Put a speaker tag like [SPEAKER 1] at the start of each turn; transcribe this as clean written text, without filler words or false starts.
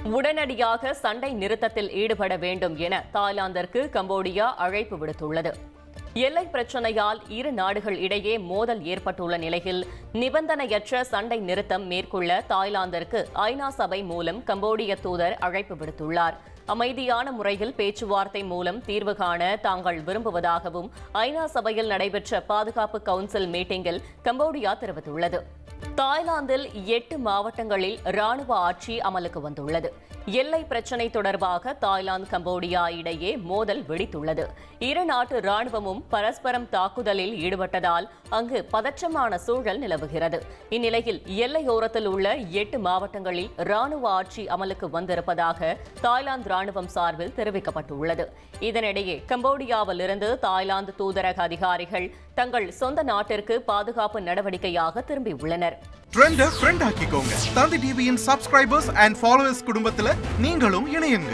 [SPEAKER 1] உடனடியாக சண்டை நிறுத்தத்தில் ஈடுபட வேண்டும் என தாய்லாந்திற்கு கம்போடியா அழைப்பு விடுத்துள்ளது. எல்லை பிரச்சினையால் இரு நாடுகள் இடையே மோதல் ஏற்பட்டுள்ள நிலையில் நிபந்தனையற்ற சண்டை நிறுத்தம் மேற்கொள்ள தாய்லாந்திற்கு ஐநா சபை மூலம் கம்போடிய தூதர் அழைப்பு விடுத்துள்ளார். அமைதியான முறையில் பேச்சுவார்த்தை மூலம் தீர்வு காண தாங்கள் விரும்புவதாகவும் ஐநா சபையில் நடைபெற்ற பாதுகாப்பு கவுன்சில் மீட்டிங்கில் கம்போடியா தெரிவித்துள்ளது. தாய்லாந்தில் 8 மாவட்டங்களில் ராணுவ ஆட்சி அமலுக்கு வந்துள்ளது. எல்லை பிரச்சினை தொடர்பாக தாய்லாந்து கம்போடியா இடையே மோதல் வெடித்துள்ளது. இரு நாட்டு ராணுவமும் பரஸ்பரம் தாக்குதலில் ஈடுபட்டதால் அங்கு பதற்றமான சூழல் நிலவுகிறது. இந்நிலையில் எல்லையோரத்தில் உள்ள 8 மாவட்டங்களில் ராணுவ ஆட்சி அமலுக்கு வந்திருப்பதாக தாய்லாந்து ராணுவம் சார்பில் தெரிவிக்கப்பட்டுள்ளது. இதனிடையே கம்போடியாவில் இருந்து தாய்லாந்து தூதரக அதிகாரிகள் தங்கள் சொந்த நாட்டிற்கு பாதுகாப்பு நடவடிக்கையாக திரும்பியுள்ளனர்.
[SPEAKER 2] ட்ரெண்ட ஃப்ரெண்ட் ஆக்கிக்கோங்க. தந்தி டிவியின் சப்ஸ்கிரைபர்ஸ் அண்ட் ஃபாலோவர்ஸ் குடும்பத்துல நீங்களும் இணையுங்க.